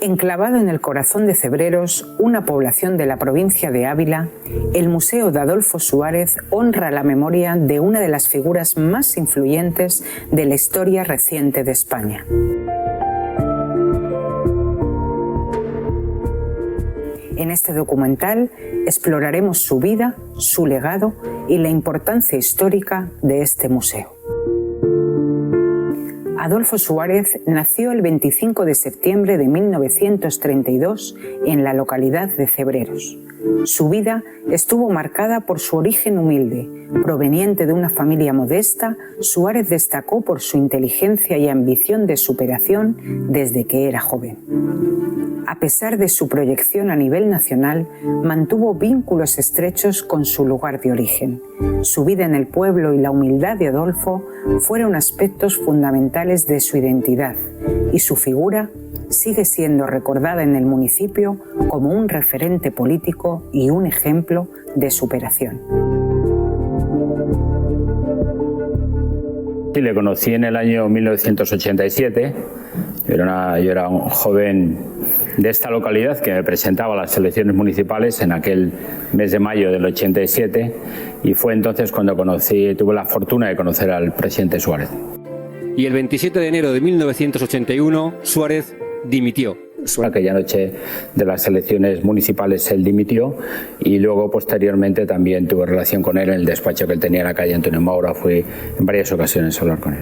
Enclavado en el corazón de Cebreros, una población de la provincia de Ávila, el Museo de Adolfo Suárez honra la memoria de una de las figuras más influyentes de la historia reciente de España. En este documental exploraremos su vida, su legado y la importancia histórica de este museo. Adolfo Suárez nació el 25 de septiembre de 1932 en la localidad de Cebreros. Su vida estuvo marcada por su origen humilde. Proveniente de una familia modesta, Suárez destacó por su inteligencia y ambición de superación desde que era joven. A pesar de su proyección a nivel nacional, mantuvo vínculos estrechos con su lugar de origen. Su vida en el pueblo y la humildad de Adolfo fueron aspectos fundamentales de su identidad, y su figura sigue siendo recordada en el municipio como un referente político y un ejemplo de superación. Sí, le conocí en el año 1987. Yo era un joven de esta localidad que me presentaba a las elecciones municipales en aquel mes de mayo del 87, y fue entonces cuando tuve la fortuna de conocer al presidente Suárez. Y el 27 de enero de 1981, Suárez dimitió. Aquella noche de las elecciones municipales él dimitió, y luego posteriormente también tuve relación con él en el despacho que él tenía en la calle Antonio Maura. Fui en varias ocasiones a hablar con él.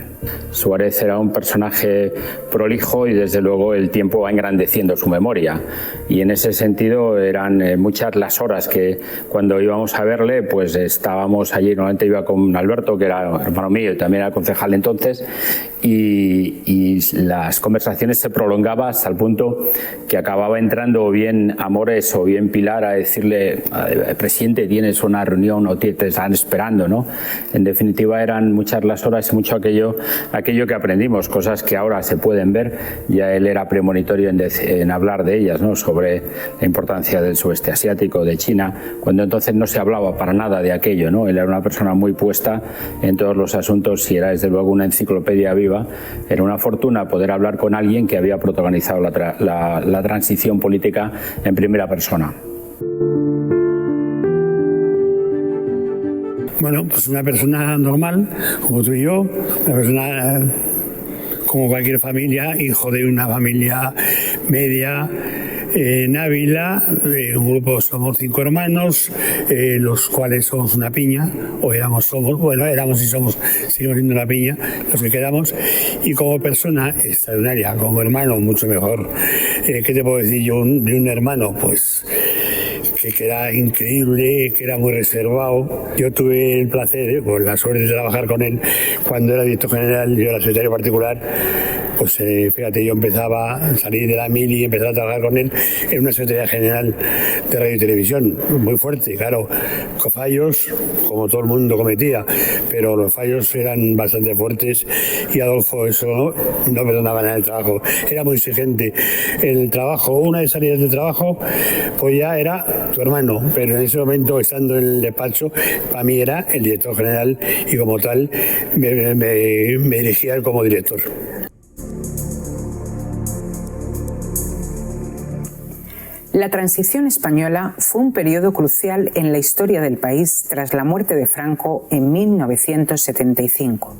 Suárez era un personaje prolijo y desde luego el tiempo va engrandeciendo su memoria, y en ese sentido eran muchas las horas que cuando íbamos a verle pues estábamos allí. Normalmente iba con Alberto, que era hermano mío y también era concejal entonces, y las conversaciones se prolongaban hasta el punto que acababa entrando o bien Amores o bien Pilar a decirle: presidente, tienes una reunión o te están esperando, ¿no? En definitiva eran muchas las horas y mucho aquello que aprendimos, cosas que ahora se pueden ver. Ya él era premonitorio en hablar de ellas, ¿no? Sobre la importancia del sudeste asiático, de China, cuando entonces no se hablaba para nada de aquello, ¿no? Él era una persona muy puesta en todos los asuntos y era desde luego una enciclopedia viva. Era una fortuna poder hablar con alguien que había protagonizado la transición política en primera persona. Bueno, pues una persona normal, como tú y yo, una persona como cualquier familia, hijo de una familia media en Ávila, un grupo, somos 5 hermanos, los cuales somos una piña, éramos y somos, seguimos siendo una piña, los que quedamos, y como persona extraordinaria, como hermano mucho mejor. ¿Qué te puedo decir yo de un hermano? Pues que era increíble, que era muy reservado. Yo tuve el placer, la suerte de trabajar con él cuando era director general, yo era secretario particular. Pues fíjate, yo empezaba a salir de la mili y empezar a trabajar con él en una secretaría general de radio y televisión, muy fuerte, claro, con fallos, como todo el mundo cometía, pero los fallos eran bastante fuertes, y Adolfo eso no perdonaba nada el trabajo, era muy exigente. El trabajo, una de salidas de trabajo, pues ya era tu hermano, pero en ese momento, estando en el despacho, para mí era el director general, y como tal me dirigía él como director. La transición española fue un periodo crucial en la historia del país tras la muerte de Franco en 1975.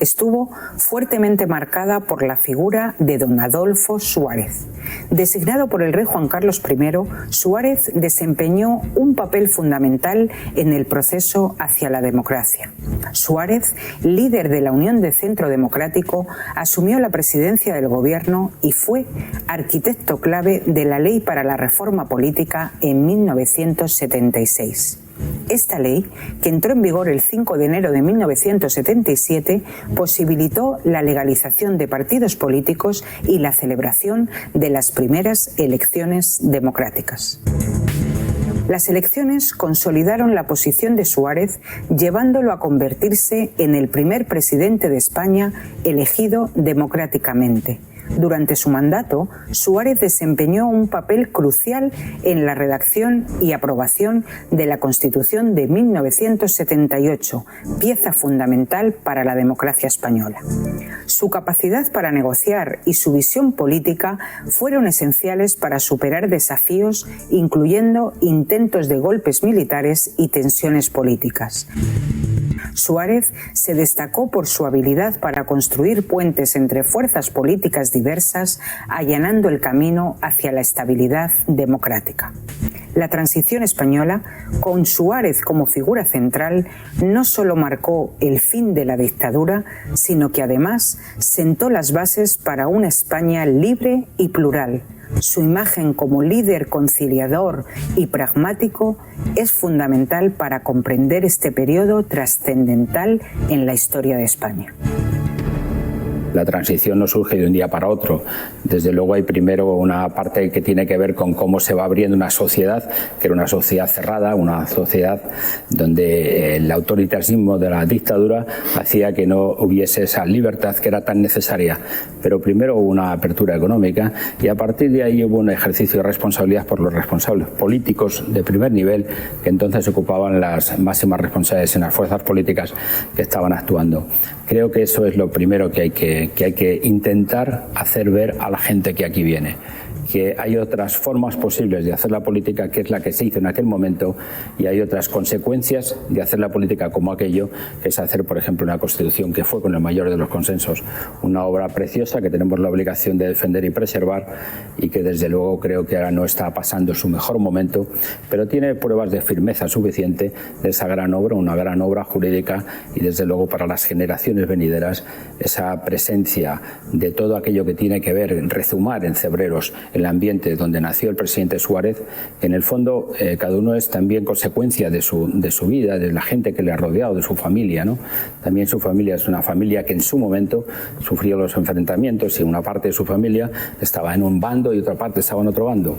Estuvo fuertemente marcada por la figura de don Adolfo Suárez. Designado por el rey Juan Carlos I, Suárez desempeñó un papel fundamental en el proceso hacia la democracia. Suárez, líder de la Unión de Centro Democrático, asumió la presidencia del gobierno y fue arquitecto clave de la Ley para la Reforma Política en 1976. Esta ley, que entró en vigor el 5 de enero de 1977, posibilitó la legalización de partidos políticos y la celebración de las primeras elecciones democráticas. Las elecciones consolidaron la posición de Suárez, llevándolo a convertirse en el primer presidente de España elegido democráticamente. Durante su mandato, Suárez desempeñó un papel crucial en la redacción y aprobación de la Constitución de 1978, pieza fundamental para la democracia española. Su capacidad para negociar y su visión política fueron esenciales para superar desafíos, incluyendo intentos de golpes militares y tensiones políticas. Suárez se destacó por su habilidad para construir puentes entre fuerzas políticas diversas, allanando el camino hacia la estabilidad democrática. La transición española, con Suárez como figura central, no solo marcó el fin de la dictadura, sino que además sentó las bases para una España libre y plural. Su imagen como líder conciliador y pragmático es fundamental para comprender este periodo trascendental en la historia de España. La transición no surge de un día para otro. Desde luego hay primero una parte que tiene que ver con cómo se va abriendo una sociedad, que era una sociedad cerrada, una sociedad donde el autoritarismo de la dictadura hacía que no hubiese esa libertad que era tan necesaria. Pero primero hubo una apertura económica y a partir de ahí hubo un ejercicio de responsabilidad por los responsables políticos de primer nivel que entonces ocupaban las máximas responsabilidades en las fuerzas políticas que estaban actuando. Creo que eso es lo primero que hay que intentar hacer ver a la gente que aquí viene, que hay otras formas posibles de hacer la política, que es la que se hizo en aquel momento, y hay otras consecuencias de hacer la política como aquello, que es hacer, por ejemplo, una Constitución que fue con el mayor de los consensos, una obra preciosa que tenemos la obligación de defender y preservar y que desde luego creo que ahora no está pasando su mejor momento, pero tiene pruebas de firmeza suficiente de esa gran obra, una gran obra jurídica y desde luego para las generaciones venideras esa presencia de todo aquello que tiene que ver, rezumar en Cebreros, el ambiente donde nació el presidente Suárez. En el fondo, cada uno es también consecuencia de su vida, de la gente que le ha rodeado, de su familia, ¿no? También su familia es una familia que en su momento sufrió los enfrentamientos y una parte de su familia estaba en un bando y otra parte estaba en otro bando.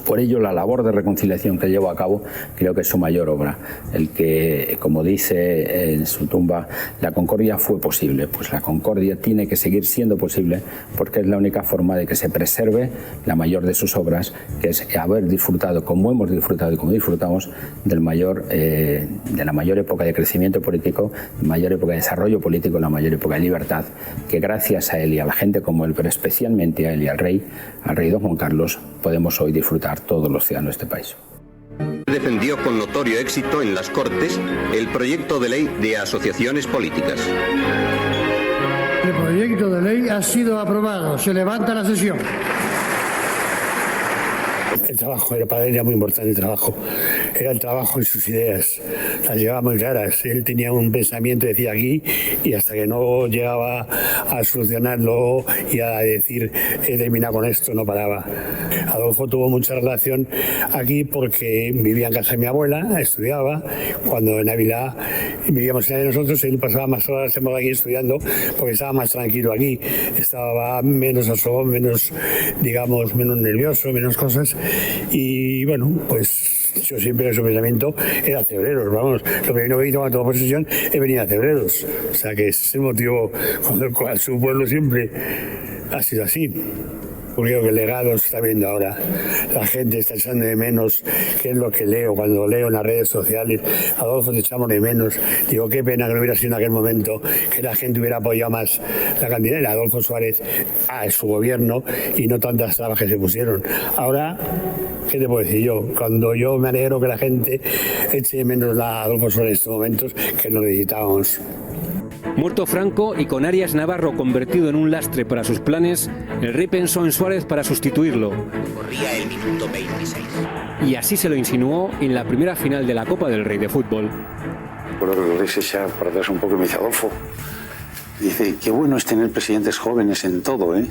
Por ello, la labor de reconciliación que llevó a cabo creo que es su mayor obra. El que, como dice en su tumba, la concordia fue posible. Pues la concordia tiene que seguir siendo posible porque es la única forma de que se preserve la mayor de sus obras, que es haber disfrutado, como hemos disfrutado y como disfrutamos, de la mayor época de crecimiento político, la mayor época de desarrollo político, la mayor época de libertad, que gracias a él y a la gente como él, pero especialmente a él y al rey don Juan Carlos, podemos hoy disfrutar todos los ciudadanos de este país. Defendió con notorio éxito en las Cortes el proyecto de ley de asociaciones políticas. El proyecto de ley ha sido aprobado. Se levanta la sesión. El trabajo para él era muy importante, el trabajo. Era el trabajo y sus ideas. Las llevaba muy claras. Él tenía un pensamiento, decía aquí, y hasta que no llegaba a solucionarlo y a decir, he terminado con esto, no paraba. Adolfo tuvo mucha relación aquí porque vivía en casa de mi abuela, estudiaba. Cuando en Ávila vivíamos en nosotros, él pasaba más horas aquí estudiando porque estaba más tranquilo aquí. Estaba menos asomado, menos nervioso, menos cosas. Y bueno, pues yo siempre en su pensamiento era Cebreros, vamos. Lo primero que hice cuando tomó posesión es venir a Cebreros. O sea que ese es el motivo con el cual su pueblo siempre ha sido así. Creo que el legado se está viendo ahora. La gente está echando de menos, que es lo que leo cuando leo en las redes sociales. Adolfo, te echamos de menos. Digo, qué pena que no hubiera sido en aquel momento, que la gente hubiera apoyado más la cantidad de Adolfo Suárez a su gobierno y no tantas trabas que se pusieron. Ahora, ¿qué te puedo decir yo? Cuando yo me alegro que la gente eche de menos a Adolfo Suárez en estos momentos, que lo necesitábamos. Muerto Franco y con Arias Navarro convertido en un lastre para sus planes, el rey pensó en Suárez para sustituirlo. Corría el minuto 26. Y así se lo insinuó en la primera final de la Copa del Rey de fútbol. Bueno, que lo dice ya para atrás un poco, me dice Adolfo. Dice, qué bueno es tener presidentes jóvenes en todo, ¿eh?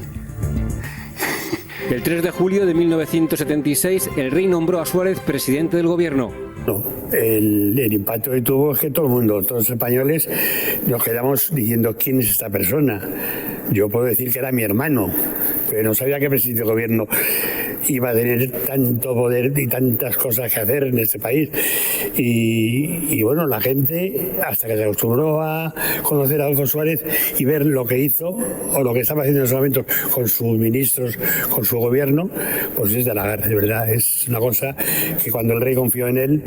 El 3 de julio de 1976, el rey nombró a Suárez presidente del gobierno. No, el impacto que tuvo es que todo el mundo, todos los españoles, nos quedamos diciendo quién es esta persona. Yo puedo decir que era mi hermano, pero no sabía que presidente del gobierno iba a tener tanto poder y tantas cosas que hacer en este país. Y bueno, la gente, hasta que se acostumbró a conocer a Adolfo Suárez y ver lo que hizo o lo que estaba haciendo en esos momentos con sus ministros, con su gobierno, pues es de halagar, de verdad. Es una cosa que cuando el rey confió en él,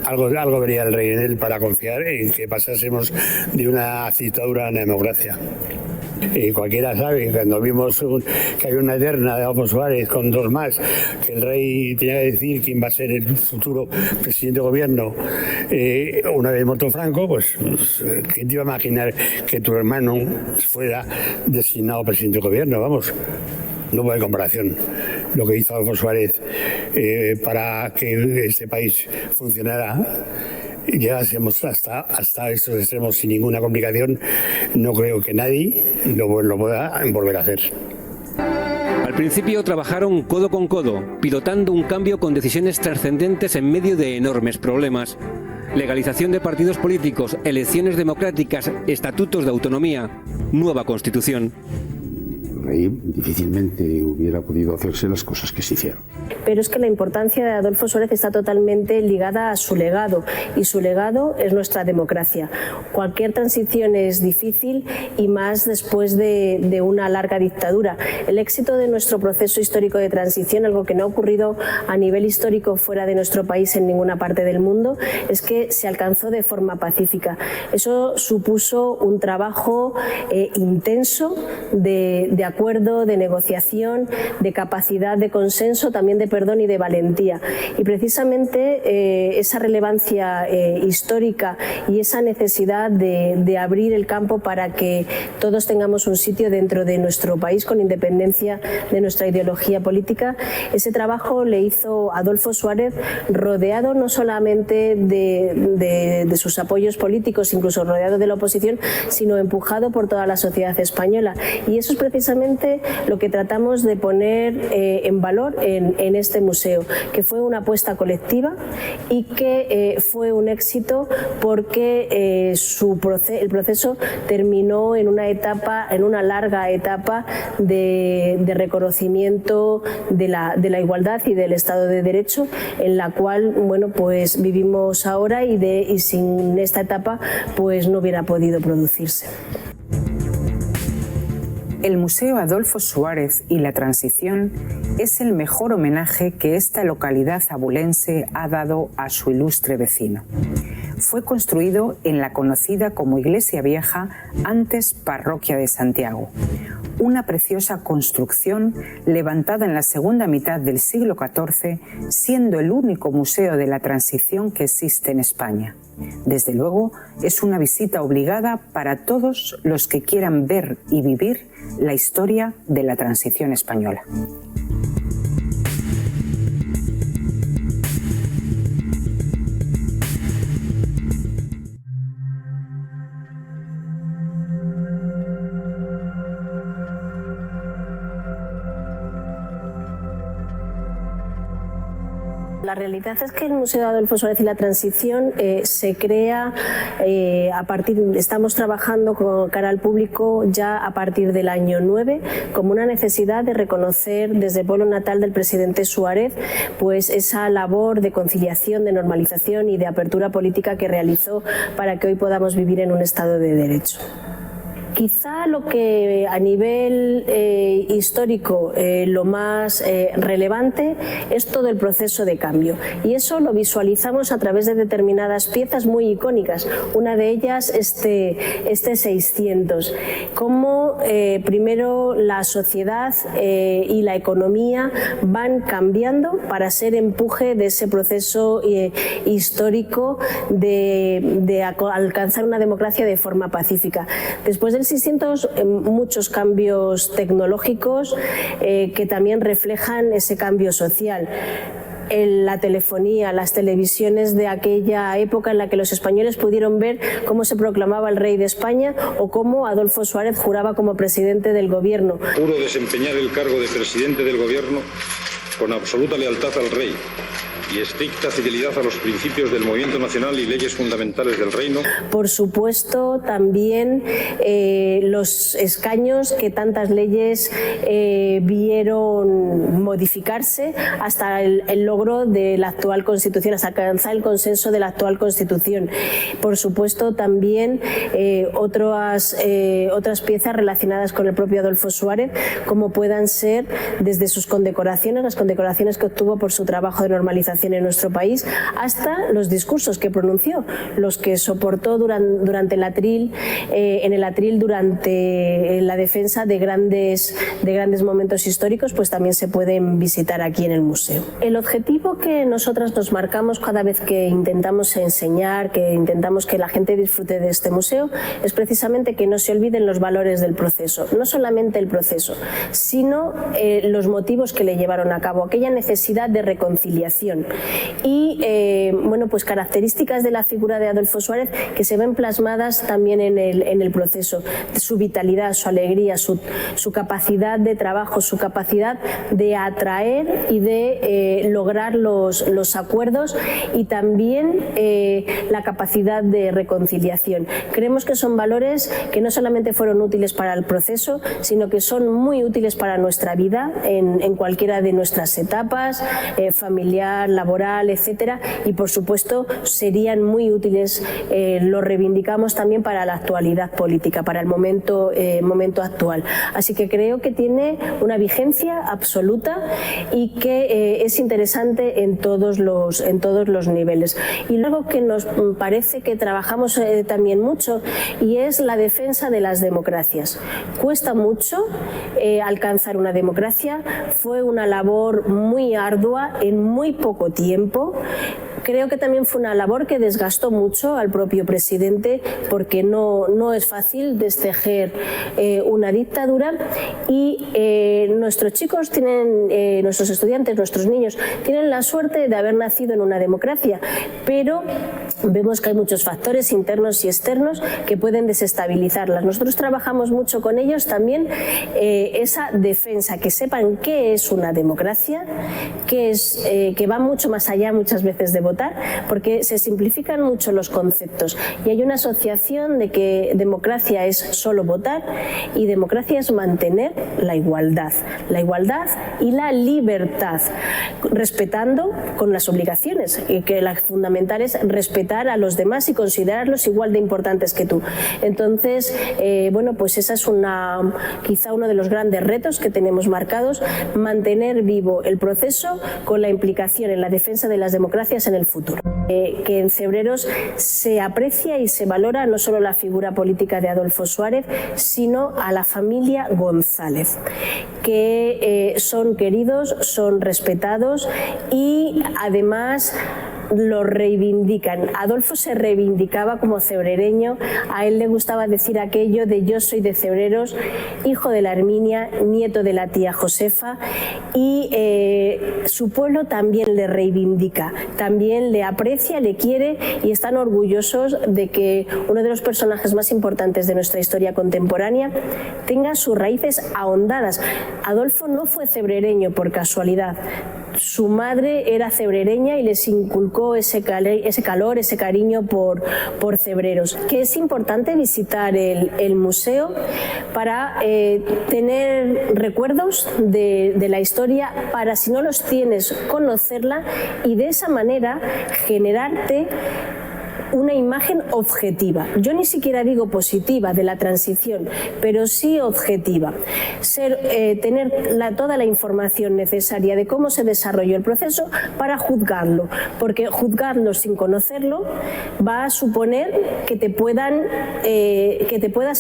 algo vería el rey en él para confiar en que pasásemos de una dictadura a una democracia. Cualquiera sabe, cuando vimos que había una terna de Adolfo Suárez con dos más, que el rey tenía que decir quién va a ser el futuro presidente de gobierno, una vez muerto Franco, pues ¿quién te iba a imaginar que tu hermano fuera designado presidente de gobierno? Vamos, no puede comparación. Lo que hizo Adolfo Suárez para que este país funcionara, llegásemos hasta estos extremos sin ninguna complicación, no creo que nadie lo pueda volver a hacer. Al principio trabajaron codo con codo, pilotando un cambio con decisiones trascendentes en medio de enormes problemas. Legalización de partidos políticos, elecciones democráticas, estatutos de autonomía, nueva constitución. El rey difícilmente hubiera podido hacerse las cosas que se hicieron. Pero es que la importancia de Adolfo Suárez está totalmente ligada a su legado, y su legado es nuestra democracia. Cualquier transición es difícil, y más después de una larga dictadura. El éxito de nuestro proceso histórico de transición, algo que no ha ocurrido a nivel histórico fuera de nuestro país en ninguna parte del mundo, es que se alcanzó de forma pacífica. Eso supuso un trabajo intenso de acuerdo, de negociación, de capacidad de consenso, también de perdón y de valentía. Y precisamente esa relevancia histórica y esa necesidad de abrir el campo para que todos tengamos un sitio dentro de nuestro país con independencia de nuestra ideología política, ese trabajo le hizo Adolfo Suárez rodeado no solamente de sus apoyos políticos, incluso rodeado de la oposición, sino empujado por toda la sociedad española. Y eso es precisamente lo que tratamos de poner en valor en este museo, que fue una apuesta colectiva y que fue un éxito porque el proceso terminó en una larga etapa de reconocimiento de la igualdad y del Estado de Derecho, en la cual pues vivimos ahora, y sin esta etapa pues no hubiera podido producirse. El Museo Adolfo Suárez y la Transición es el mejor homenaje que esta localidad abulense ha dado a su ilustre vecino. Fue construido en la conocida como Iglesia Vieja, antes Parroquia de Santiago. Una preciosa construcción levantada en la segunda mitad del siglo XIV, siendo el único museo de la transición que existe en España. Desde luego, es una visita obligada para todos los que quieran ver y vivir la historia de la transición española. La realidad es que el Museo de Adolfo Suárez y la Transición se crea estamos trabajando con cara al público ya a partir del año 9, como una necesidad de reconocer desde el pueblo natal del presidente Suárez pues esa labor de conciliación, de normalización y de apertura política que realizó para que hoy podamos vivir en un Estado de Derecho. Quizá lo que a nivel histórico lo más relevante es todo el proceso de cambio, y eso lo visualizamos a través de determinadas piezas muy icónicas. Una de ellas este 600, cómo primero la sociedad y la economía van cambiando para ser empuje de ese proceso histórico de alcanzar una democracia de forma pacífica. Después del 600, muchos cambios tecnológicos que también reflejan ese cambio social. La telefonía, las televisiones de aquella época en la que los españoles pudieron ver cómo se proclamaba el rey de España o cómo Adolfo Suárez juraba como presidente del gobierno. Juro desempeñar el cargo de presidente del gobierno con absoluta lealtad al rey y estricta fidelidad a los principios del movimiento nacional y leyes fundamentales del reino. Por supuesto, también los escaños que tantas leyes vieron modificarse hasta el logro de la actual Constitución, hasta alcanzar el consenso de la actual Constitución. Por supuesto, también otras piezas relacionadas con el propio Adolfo Suárez, como puedan ser desde sus condecoraciones, las condecoraciones que obtuvo por su trabajo de normalización democratización en nuestro país, hasta los discursos que pronunció, los que soportó durante el atril, en el atril durante la defensa de grandes momentos históricos, pues también se pueden visitar aquí en el museo. El objetivo que nosotras nos marcamos cada vez que intentamos enseñar, que intentamos que la gente disfrute de este museo, es precisamente que no se olviden los valores del proceso, no solamente el proceso, sino los motivos que le llevaron a cabo, aquella necesidad de reconciliación y bueno, pues características de la figura de Adolfo Suárez que se ven plasmadas también en el proceso, su vitalidad, su alegría, su capacidad de trabajo, su capacidad de atraer y de lograr los acuerdos y también la capacidad de reconciliación. Creemos que son valores que no solamente fueron útiles para el proceso, sino que son muy útiles para nuestra vida en cualquiera de nuestras etapas, familiar, laboral, etcétera, y por supuesto serían muy útiles, lo reivindicamos también para la actualidad política, para el momento actual. Así que creo que tiene una vigencia absoluta y que es interesante en todos los niveles. Y luego que nos parece que trabajamos también mucho y es la defensa de las democracias. Cuesta mucho alcanzar una democracia, fue una labor muy ardua en muy poco tiempo. Creo que también fue una labor que desgastó mucho al propio presidente porque no es fácil destejer una dictadura y nuestros chicos tienen, nuestros estudiantes, nuestros niños tienen la suerte de haber nacido en una democracia, pero vemos que hay muchos factores internos y externos que pueden desestabilizarlas. Nosotros trabajamos mucho con ellos también esa defensa, que sepan qué es una democracia, que va mucho más allá muchas veces de votar, porque se simplifican mucho los conceptos y hay una asociación de que democracia es solo votar y democracia es mantener la igualdad y la libertad, respetando con las obligaciones, que la fundamental es respetar a los demás y considerarlos igual de importantes que tú. Entonces, bueno, pues esa es quizá uno de los grandes retos que tenemos marcados, mantener vivo el proceso con la implicación en la defensa de las democracias en el futuro. Que en Cebreros se aprecia y se valora no solo la figura política de Adolfo Suárez, sino a la familia González, que son queridos, son respetados y además lo reivindican. Adolfo se reivindicaba como cebrereño, a él le gustaba decir aquello de yo soy de Cebreros, hijo de la Herminia, nieto de la tía Josefa, y su pueblo también le reivindica, también le aprecia, le quiere y están orgullosos de que uno de los personajes más importantes de nuestra historia contemporánea tenga sus raíces ahondadas. Adolfo no fue cebrereño por casualidad. Su madre era cebrereña y les inculcó ese calor, ese cariño por Cebreros. Que es importante visitar el museo para tener recuerdos de la historia, para, si no los tienes, conocerla y de esa manera generarte una imagen objetiva. Yo ni siquiera digo positiva de la transición, pero sí objetiva. Tener toda la información necesaria de cómo se desarrolló el proceso para juzgarlo, porque juzgarlo sin conocerlo va a suponer que te puedas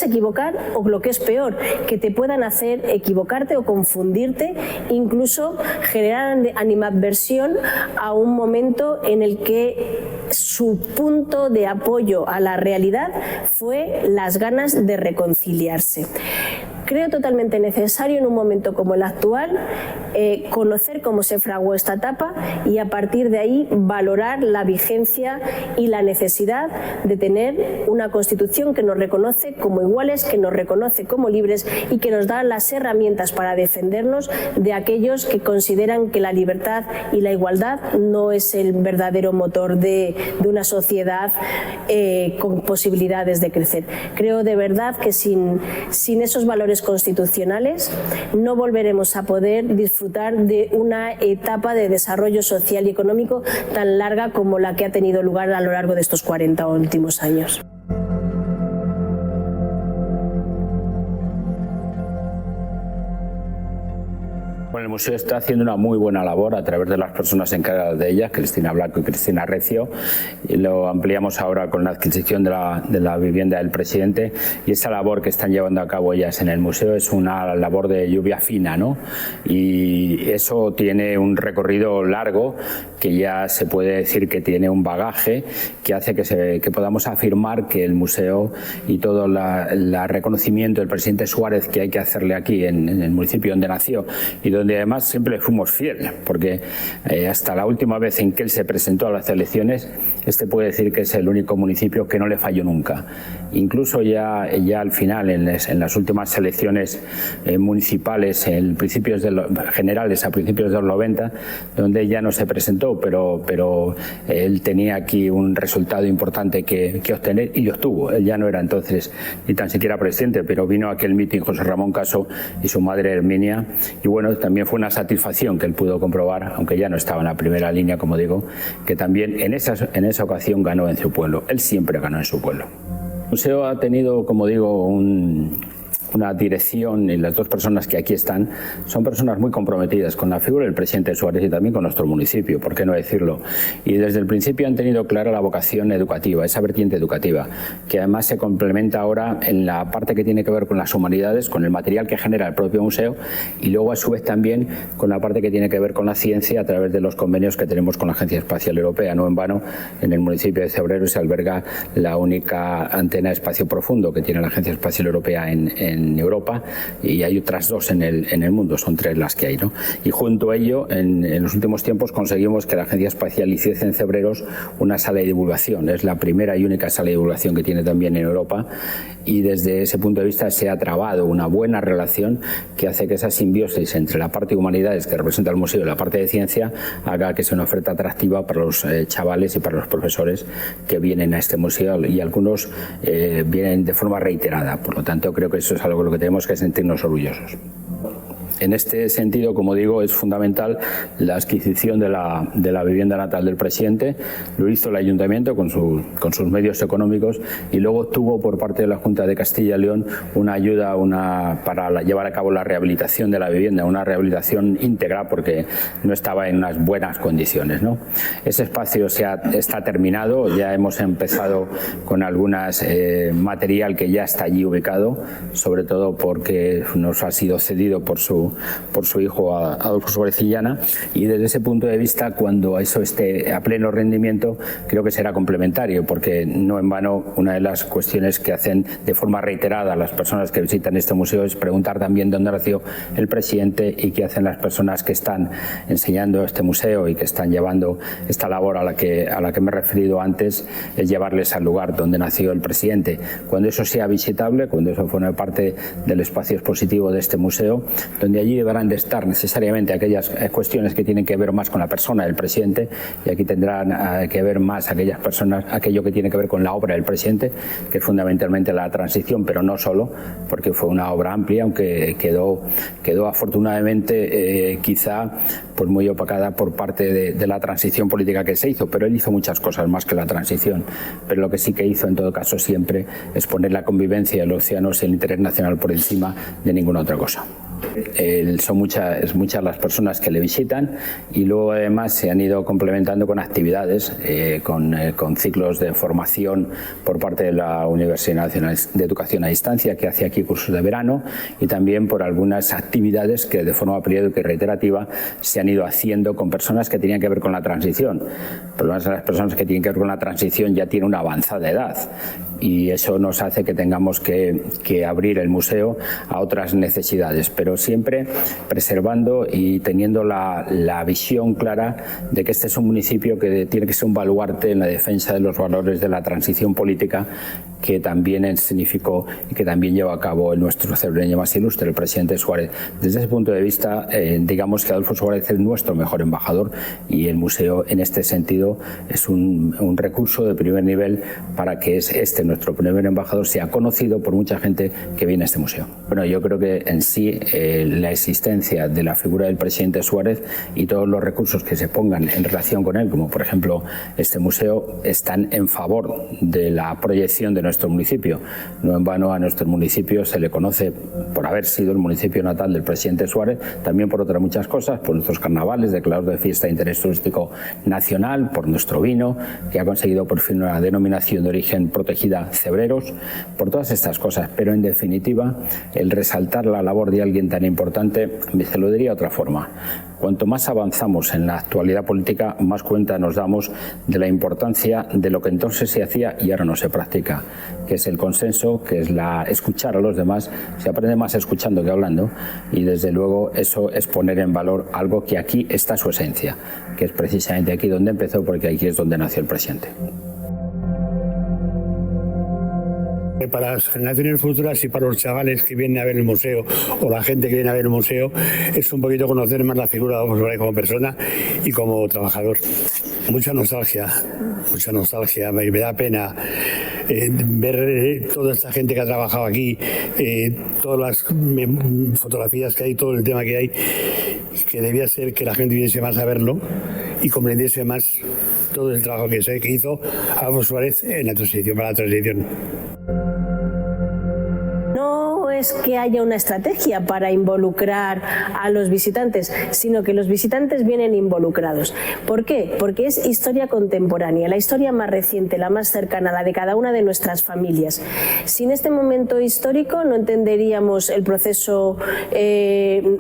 equivocar o, lo que es peor, que te puedan hacer equivocarte o confundirte, incluso generar animadversión a un momento en el que su punto de apoyo a la realidad fue las ganas de reconciliarse. Creo totalmente necesario en un momento como el actual conocer cómo se fraguó esta etapa y a partir de ahí valorar la vigencia y la necesidad de tener una Constitución que nos reconoce como iguales, que nos reconoce como libres y que nos da las herramientas para defendernos de aquellos que consideran que la libertad y la igualdad no es el verdadero motor de una sociedad con posibilidades de crecer. Creo de verdad que sin esos valores constitucionales no volveremos a poder disfrutar de una etapa de desarrollo social y económico tan larga como la que ha tenido lugar a lo largo de estos 40 últimos años. Bueno, el museo está haciendo una muy buena labor a través de las personas encargadas de ella, Cristina Blanco y Cristina Recio, y lo ampliamos ahora con la adquisición de la vivienda del presidente, y esa labor que están llevando a cabo ellas en el museo es una labor de lluvia fina, ¿no? Y eso tiene un recorrido largo que ya se puede decir que tiene un bagaje que hace que podamos afirmar que el museo y todo el reconocimiento del presidente Suárez que hay que hacerle aquí en el municipio donde nació y donde además siempre le fuimos fieles, porque hasta la última vez en que él se presentó a las elecciones, puede decir que es el único municipio que no le falló nunca. Incluso ya al final, en las últimas elecciones municipales, generales a principios de los 90, donde ya no se presentó, pero él tenía aquí un resultado importante que obtener y lo obtuvo. Él ya no era entonces ni tan siquiera presidente, pero vino a aquel mitin José Ramón Caso y su madre Herminia, y bueno, también fue una satisfacción que él pudo comprobar, aunque ya no estaba en la primera línea, como digo, que también en esa ocasión ganó en su pueblo. Él siempre ganó en su pueblo. El museo ha tenido, como digo, una dirección, y las dos personas que aquí están son personas muy comprometidas con la figura del presidente Suárez y también con nuestro municipio, ¿por qué no decirlo? Y desde el principio han tenido clara la vocación educativa, esa vertiente educativa, que además se complementa ahora en la parte que tiene que ver con las humanidades, con el material que genera el propio museo, y luego a su vez también con la parte que tiene que ver con la ciencia a través de los convenios que tenemos con la Agencia Espacial Europea. No en vano, en el municipio de Cebreros se alberga la única antena de espacio profundo que tiene la Agencia Espacial Europea en Europa, y hay otras dos en el mundo, son tres las que hay, ¿no? Y junto a ello, en los últimos tiempos conseguimos que la Agencia Espacial hiciese en Cebreros una sala de divulgación. Es la primera y única sala de divulgación que tiene también en Europa, y desde ese punto de vista se ha trabado una buena relación que hace que esa simbiosis entre la parte de humanidades que representa el museo y la parte de ciencia haga que sea una oferta atractiva para los chavales y para los profesores que vienen a este museo, y algunos vienen de forma reiterada. Por lo tanto, creo que eso es algo de lo que tenemos que sentirnos orgullosos. En este sentido, como digo, es fundamental la adquisición de la vivienda natal del presidente. Lo hizo el ayuntamiento con sus medios económicos, y luego obtuvo por parte de la Junta de Castilla y León una ayuda para llevar a cabo la rehabilitación de la vivienda, una rehabilitación íntegra porque no estaba en unas buenas condiciones, ¿no? Ese espacio está terminado, ya hemos empezado con algunas material que ya está allí ubicado, sobre todo porque nos ha sido cedido por su hijo Adolfo Suárez Illana, y desde ese punto de vista, cuando eso esté a pleno rendimiento, creo que será complementario, porque no en vano una de las cuestiones que hacen de forma reiterada las personas que visitan este museo es preguntar también dónde nació el presidente, y qué hacen las personas que están enseñando este museo y que están llevando esta labor a la que me he referido antes, es llevarles al lugar donde nació el presidente. Cuando eso sea visitable, cuando eso forme parte del espacio expositivo de este museo, donde allí deberán de estar necesariamente aquellas cuestiones que tienen que ver más con la persona del presidente, y aquí tendrán que ver más aquello que tiene que ver con la obra del presidente, que es fundamentalmente la transición, pero no solo, porque fue una obra amplia, aunque quedó afortunadamente quizá pues muy opacada por parte de la transición política que se hizo, pero él hizo muchas cosas más que la transición. Pero lo que sí que hizo en todo caso siempre es poner la convivencia de los ciudadanos y el interés nacional por encima de ninguna otra cosa. Son muchas las personas que le visitan, y luego además se han ido complementando con actividades, con ciclos de formación por parte de la Universidad Nacional de Educación a Distancia, que hace aquí cursos de verano, y también por algunas actividades que de forma periódica y reiterativa se han ido haciendo con personas que tenían que ver con la transición. Pero las personas que tienen que ver con la transición ya tienen una avanzada edad, y eso nos hace que tengamos que abrir el museo a otras necesidades, pero siempre preservando y teniendo la visión clara de que este es un municipio que tiene que ser un baluarte en la defensa de los valores de la transición política que también significó y que también lleva a cabo nuestro cebreño más ilustre, el presidente Suárez. Desde ese punto de vista, digamos que Adolfo Suárez es nuestro mejor embajador, y el museo en este sentido es un recurso de primer nivel para que nuestro primer embajador sea conocido por mucha gente que viene a este museo. Bueno, yo creo que en sí la existencia de la figura del presidente Suárez y todos los recursos que se pongan en relación con él, como por ejemplo este museo, están en favor de la proyección de nuestro municipio. No en vano a nuestro municipio se le conoce por haber sido el municipio natal del presidente Suárez, también por otras muchas cosas, por nuestros carnavales declarados de fiesta de interés turístico nacional, por nuestro vino, que ha conseguido por fin una denominación de origen protegida Cebreros, por todas estas cosas. Pero en definitiva, el resaltar la labor de alguien tan importante, se lo diría de otra forma. Cuanto más avanzamos en la actualidad política, más cuenta nos damos de la importancia de lo que entonces se hacía y ahora no se practica, que es el consenso, que es escuchar a los demás. Se aprende más escuchando que hablando, y desde luego eso es poner en valor algo que aquí está su esencia, que es precisamente aquí donde empezó, porque aquí es donde nació el presidente. Para las generaciones futuras y para los chavales que vienen a ver el museo o la gente que viene a ver el museo, es un poquito conocer más la figura de Adolfo Suárez como persona y como trabajador. Mucha nostalgia, me da pena ver toda esta gente que ha trabajado aquí, todas las fotografías que hay, todo el tema que hay, que debía ser que la gente viniese más a verlo y comprendiese más todo el trabajo que hizo Adolfo Suárez en la transición, para la transición. No es que haya una estrategia para involucrar a los visitantes, sino que los visitantes vienen involucrados. ¿Por qué? Porque es historia contemporánea, la historia más reciente, la más cercana, la de cada una de nuestras familias. Sin este momento histórico no entenderíamos el proceso,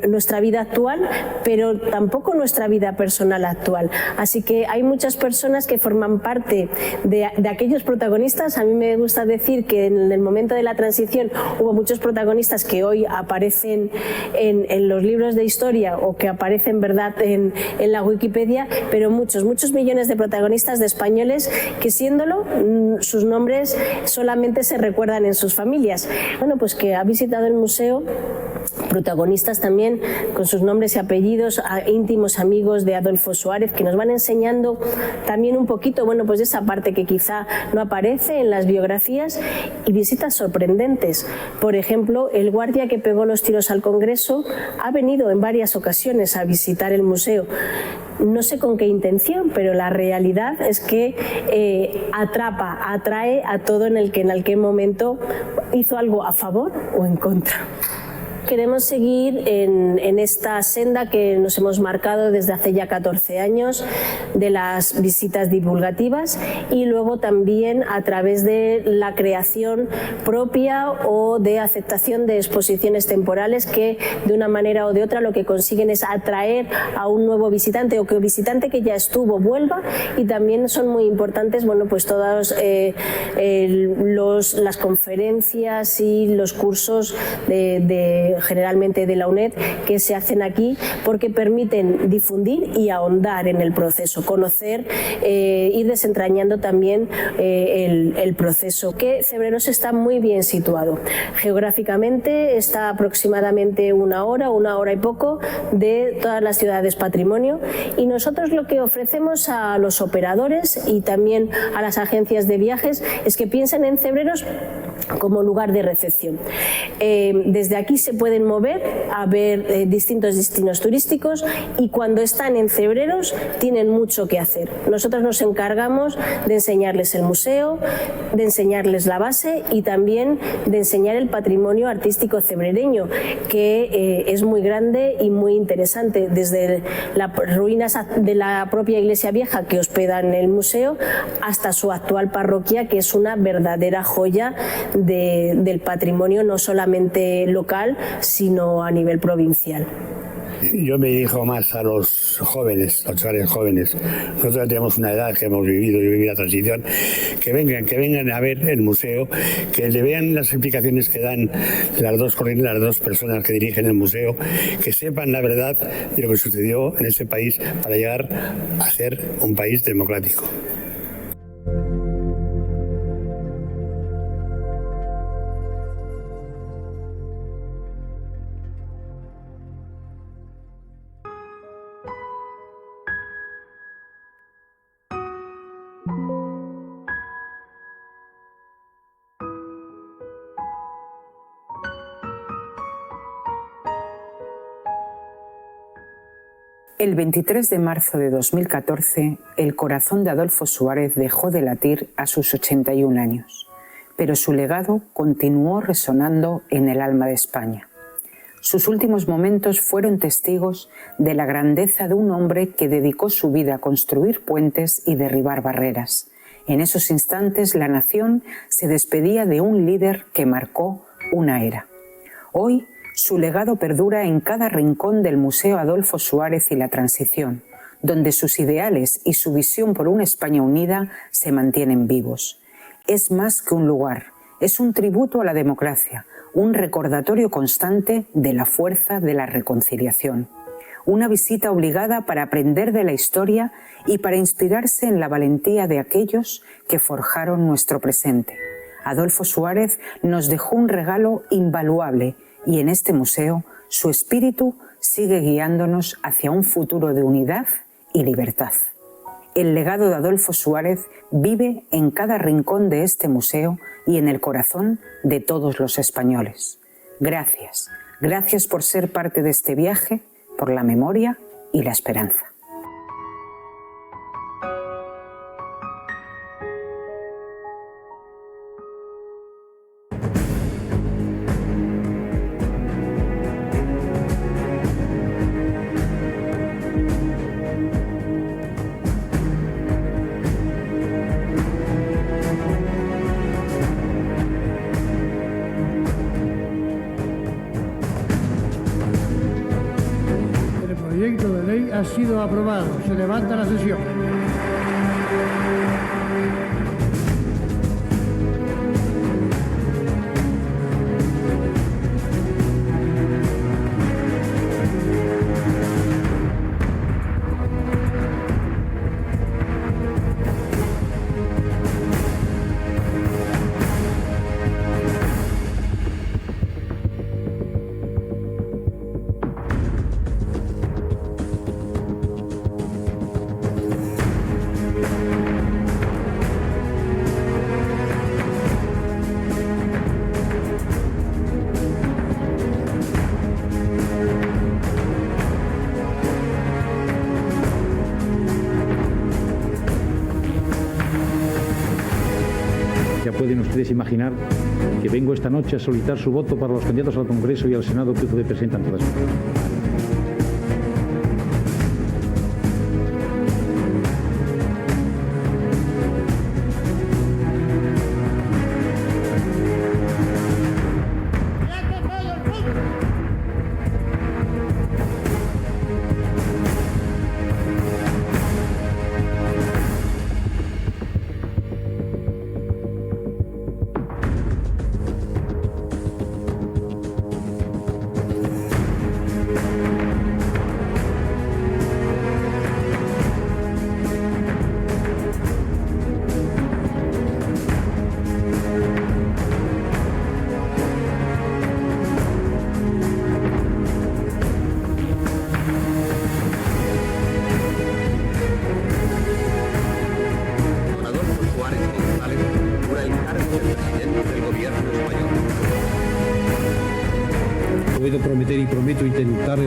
nuestra vida actual, pero tampoco nuestra vida personal actual. Así que hay muchas personas que forman parte de aquellos protagonistas. A mí me gusta decir que en el momento de la transición hubo muchos protagonistas que hoy aparecen en los libros de historia o que aparecen, ¿verdad?, en la Wikipedia, pero muchos millones de protagonistas de españoles que, siéndolo, sus nombres solamente se recuerdan en sus familias. Bueno, pues que ha visitado el museo protagonistas también con sus nombres y apellidos, íntimos amigos de Adolfo Suárez, que nos van enseñando también un poquito, bueno, pues de esa parte que quizá no aparece en las biografías, y visitas sorprendentes. Por ejemplo, el guardia que pegó los tiros al Congreso ha venido en varias ocasiones a visitar el museo. No sé con qué intención, pero la realidad es que atrae a todo en el que en aquel momento hizo algo a favor o en contra. Queremos seguir en esta senda que nos hemos marcado desde hace ya 14 años de las visitas divulgativas, y luego también a través de la creación propia o de aceptación de exposiciones temporales que de una manera o de otra lo que consiguen es atraer a un nuevo visitante, o que el visitante que ya estuvo vuelva. Y también son muy importantes, bueno, pues todas las conferencias y los cursos generalmente de la UNED que se hacen aquí, porque permiten difundir y ahondar en el proceso, conocer, ir desentrañando también el proceso. Que Cebreros está muy bien situado. Geográficamente está aproximadamente una hora y poco de todas las ciudades patrimonio, y nosotros lo que ofrecemos a los operadores y también a las agencias de viajes es que piensen en Cebreros como lugar de recepción. Desde aquí se pueden mover a ver distintos destinos turísticos, y cuando están en Cebreros tienen mucho que hacer. Nosotros nos encargamos de enseñarles el museo, de enseñarles la base y también de enseñar el patrimonio artístico cebrereño, que es muy grande y muy interesante, desde las ruinas de la propia iglesia vieja que hospedan el museo hasta su actual parroquia, que es una verdadera joya del patrimonio no solamente local, sino a nivel provincial. Yo me dirijo más a los jóvenes, los chavales jóvenes. Nosotros tenemos una edad que hemos vivido, yo viví la transición, que vengan a ver el museo, que le vean las explicaciones que dan las dos personas que dirigen el museo, que sepan la verdad de lo que sucedió en ese país para llegar a ser un país democrático. El 23 de marzo de 2014, el corazón de Adolfo Suárez dejó de latir a sus 81 años, pero su legado continuó resonando en el alma de España. Sus últimos momentos fueron testigos de la grandeza de un hombre que dedicó su vida a construir puentes y derribar barreras. En esos instantes, la nación se despedía de un líder que marcó una era. Hoy, su legado perdura en cada rincón del Museo Adolfo Suárez y la Transición, donde sus ideales y su visión por una España unida se mantienen vivos. Es más que un lugar, es un tributo a la democracia, un recordatorio constante de la fuerza de la reconciliación. Una visita obligada para aprender de la historia y para inspirarse en la valentía de aquellos que forjaron nuestro presente. Adolfo Suárez nos dejó un regalo invaluable y en este museo su espíritu sigue guiándonos hacia un futuro de unidad y libertad. El legado de Adolfo Suárez vive en cada rincón de este museo y en el corazón de todos los españoles. Gracias, gracias por ser parte de este viaje, por la memoria y la esperanza. El proyecto de ley ha sido aprobado. Se levanta la sesión. Ya pueden ustedes imaginar que vengo esta noche a solicitar su voto para los candidatos al Congreso y al Senado que ustedes presentan todas. Puedo prometer y prometo intentar